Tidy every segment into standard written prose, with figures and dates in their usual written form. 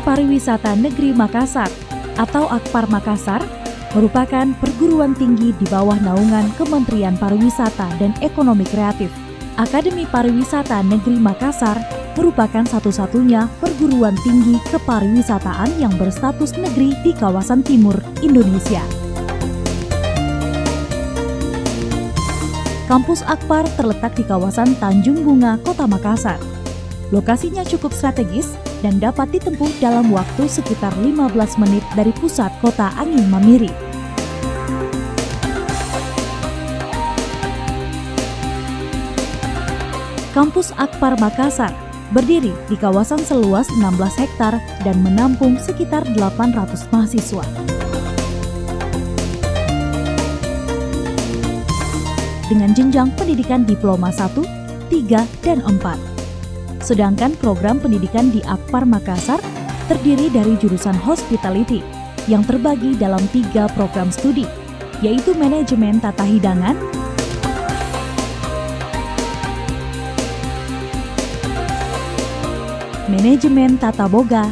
Pariwisata Negeri Makassar atau Akpar Makassar merupakan perguruan tinggi di bawah naungan Kementerian Pariwisata dan Ekonomi Kreatif. Akademi Pariwisata Negeri Makassar merupakan satu-satunya perguruan tinggi kepariwisataan yang berstatus negeri di kawasan timur Indonesia. Kampus Akpar terletak di kawasan Tanjung Bunga, Kota Makassar. Lokasinya cukup strategis dan dapat ditempuh dalam waktu sekitar 15 menit dari pusat kota Angin Mamiri. Kampus Akpar Makassar berdiri di kawasan seluas 16 hektar dan menampung sekitar 800 mahasiswa. Dengan jenjang pendidikan diploma 1, 3, dan 4. Sedangkan program pendidikan di Akpar Makassar terdiri dari jurusan Hospitality yang terbagi dalam 3 program studi, yaitu Manajemen Tata Hidangan, Manajemen Tata Boga,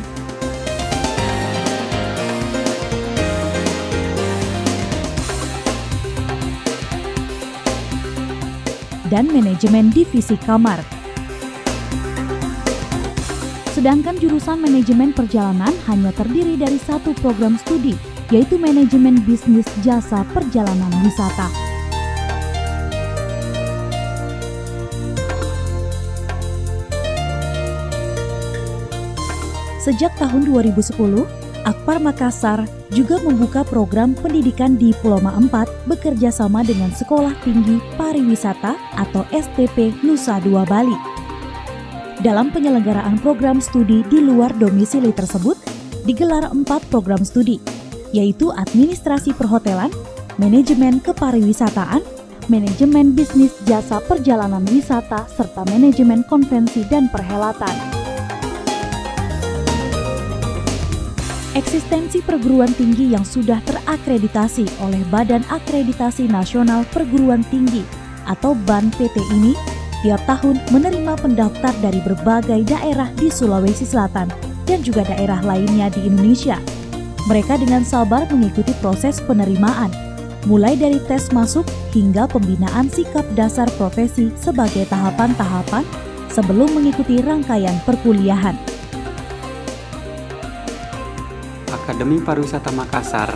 dan Manajemen Divisi Kamar. Sedangkan jurusan Manajemen Perjalanan hanya terdiri dari 1 program studi, yaitu Manajemen Bisnis Jasa Perjalanan Wisata. Sejak tahun 2010, Akpar Makassar juga membuka program pendidikan Diploma 4 bekerja sama dengan Sekolah Tinggi Pariwisata atau STP Nusa Dua Bali. Dalam penyelenggaraan program studi di luar domisili tersebut, digelar 4 program studi, yaitu Administrasi Perhotelan, Manajemen Kepariwisataan, Manajemen Bisnis Jasa Perjalanan Wisata, serta Manajemen Konvensi dan Perhelatan. Eksistensi perguruan tinggi yang sudah terakreditasi oleh Badan Akreditasi Nasional Perguruan Tinggi atau BAN PT ini tiap tahun menerima pendaftar dari berbagai daerah di Sulawesi Selatan dan juga daerah lainnya di Indonesia. Mereka dengan sabar mengikuti proses penerimaan, mulai dari tes masuk hingga pembinaan sikap dasar profesi sebagai tahapan-tahapan sebelum mengikuti rangkaian perkuliahan. Akademi Pariwisata Makassar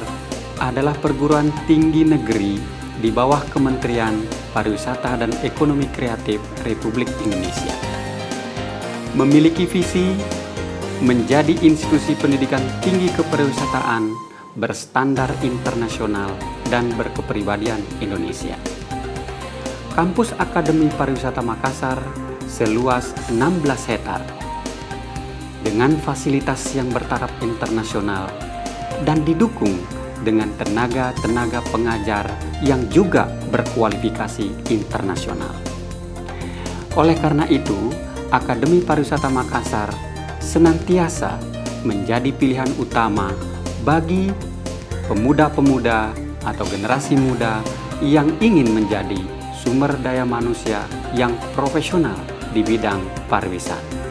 adalah perguruan tinggi negeri di bawah Kementerian Pariwisata dan Ekonomi Kreatif Republik Indonesia. Memiliki visi menjadi institusi pendidikan tinggi kepariwisataan berstandar internasional dan berkepribadian Indonesia. Kampus Akademi Pariwisata Makassar seluas 16 hektar dengan fasilitas yang bertaraf internasional dan didukung dengan tenaga-tenaga pengajar yang juga berkualifikasi internasional. Oleh karena itu, Akademi Pariwisata Makassar senantiasa menjadi pilihan utama bagi pemuda-pemuda atau generasi muda yang ingin menjadi sumber daya manusia yang profesional di bidang pariwisata.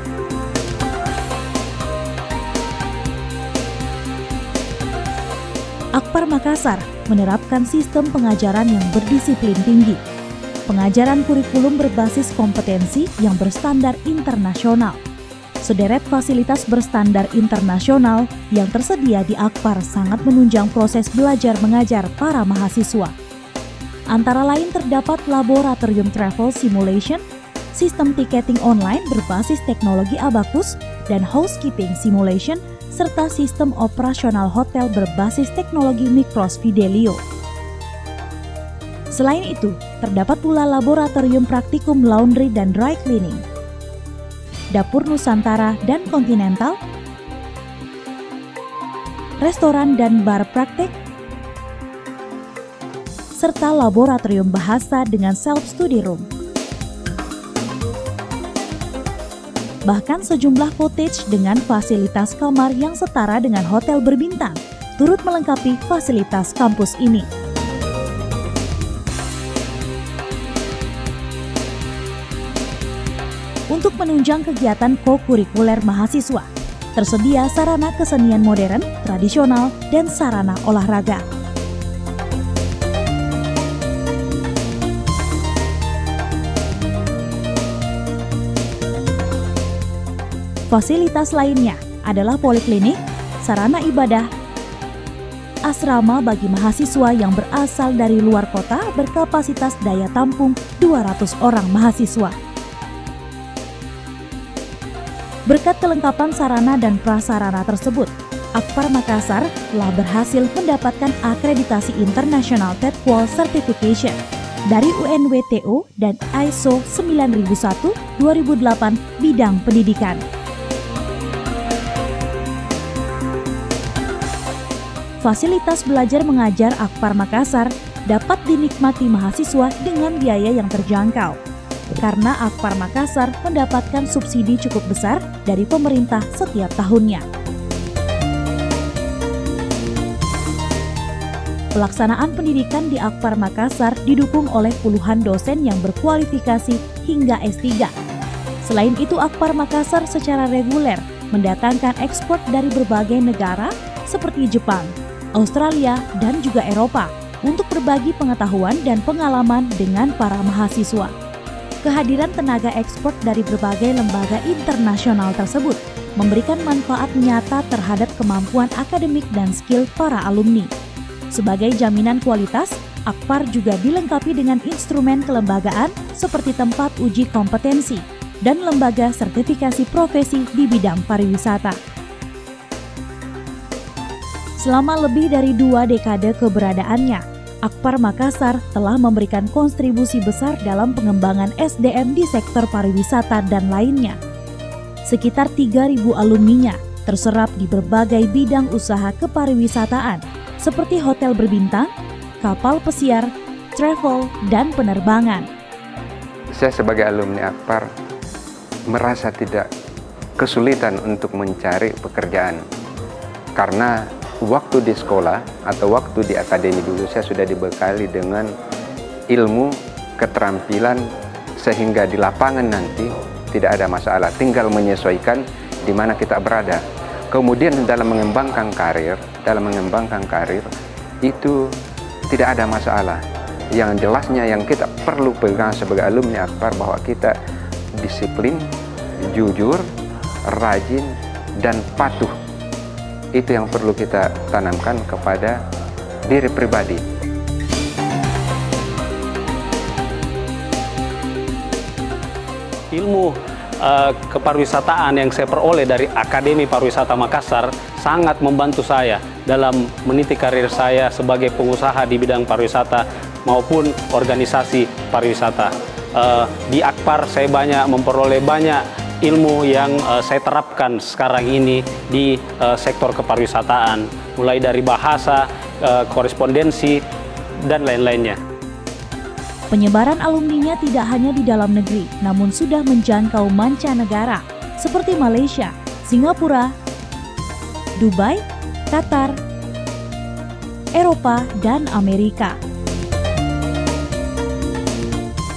Akpar Makassar menerapkan sistem pengajaran yang berdisiplin tinggi. Pengajaran kurikulum berbasis kompetensi yang berstandar internasional. Sederet fasilitas berstandar internasional yang tersedia di Akpar sangat menunjang proses belajar mengajar para mahasiswa. Antara lain terdapat laboratorium travel simulation, sistem tiketing online berbasis teknologi Abacus, dan housekeeping simulation serta sistem operasional hotel berbasis teknologi Micros Fidelio. Selain itu, terdapat pula laboratorium praktikum laundry dan dry cleaning, dapur Nusantara dan Continental, restoran dan bar praktek, serta laboratorium bahasa dengan self-study room. Bahkan sejumlah cottage dengan fasilitas kamar yang setara dengan hotel berbintang turut melengkapi fasilitas kampus ini. Untuk menunjang kegiatan kokurikuler mahasiswa, Tersedia sarana kesenian modern, tradisional, dan sarana olahraga. Fasilitas lainnya adalah poliklinik, sarana ibadah, asrama bagi mahasiswa yang berasal dari luar kota berkapasitas daya tampung 200 orang mahasiswa. Berkat kelengkapan sarana dan prasarana tersebut, Akpar Makassar telah berhasil mendapatkan akreditasi International Third Wall Certification dari UNWTO dan ISO 9001-2008 bidang pendidikan. Fasilitas belajar mengajar Akpar Makassar dapat dinikmati mahasiswa dengan biaya yang terjangkau, karena Akpar Makassar mendapatkan subsidi cukup besar dari pemerintah setiap tahunnya. Pelaksanaan pendidikan di Akpar Makassar didukung oleh puluhan dosen yang berkualifikasi hingga S3. Selain itu, Akpar Makassar secara reguler mendatangkan ekspor dari berbagai negara seperti Jepang, Australia, dan juga Eropa untuk berbagi pengetahuan dan pengalaman dengan para mahasiswa. Kehadiran tenaga ekspor dari berbagai lembaga internasional tersebut memberikan manfaat nyata terhadap kemampuan akademik dan skill para alumni. Sebagai jaminan kualitas, Akpar juga dilengkapi dengan instrumen kelembagaan seperti tempat uji kompetensi dan lembaga sertifikasi profesi di bidang pariwisata. Selama lebih dari 2 dekade keberadaannya, Akpar Makassar telah memberikan kontribusi besar dalam pengembangan SDM di sektor pariwisata dan lainnya. Sekitar 3.000 alumninya terserap di berbagai bidang usaha kepariwisataan seperti hotel berbintang, kapal pesiar, travel, dan penerbangan. Saya sebagai alumni Akpar merasa tidak kesulitan untuk mencari pekerjaan karena waktu di sekolah atau waktu di akademi dulu saya sudah dibekali dengan ilmu, keterampilan sehingga di lapangan nanti tidak ada masalah, tinggal menyesuaikan di mana kita berada. Kemudian dalam mengembangkan karir itu tidak ada masalah. Yang jelasnya yang kita perlu pegang sebagai alumni Akpar bahwa kita disiplin, jujur, rajin, dan patuh. Itu yang perlu kita tanamkan kepada diri pribadi. Ilmu kepariwisataan yang saya peroleh dari Akademi Pariwisata Makassar sangat membantu saya dalam meniti karir saya sebagai pengusaha di bidang pariwisata maupun organisasi pariwisata. Di Akpar saya memperoleh banyak ilmu yang saya terapkan sekarang ini di sektor kepariwisataan, mulai dari bahasa, korespondensi, dan lain-lainnya. Penyebaran alumninya tidak hanya di dalam negeri, namun sudah menjangkau mancanegara seperti Malaysia, Singapura, Dubai, Qatar, Eropa, dan Amerika.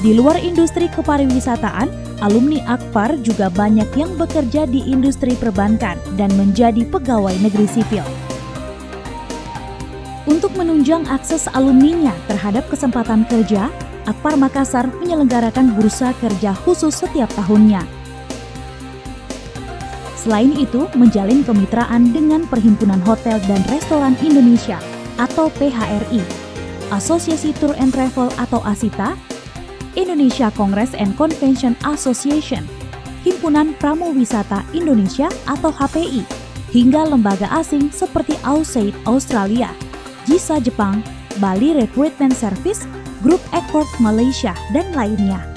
Di luar industri kepariwisataan, alumni Akpar juga banyak yang bekerja di industri perbankan dan menjadi pegawai negeri sipil. Untuk menunjang akses alumninya terhadap kesempatan kerja, Akpar Makassar menyelenggarakan bursa kerja khusus setiap tahunnya. Selain itu, menjalin kemitraan dengan Perhimpunan Hotel dan Restoran Indonesia atau PHRI, Asosiasi Tour and Travel atau ASITA, Indonesia Congress and Convention Association, Himpunan Pramuwisata Indonesia atau HPI, hingga lembaga asing seperti AUSAID Australia, JISA Jepang, Bali Recruitment Service, Group Accord Malaysia, dan lainnya.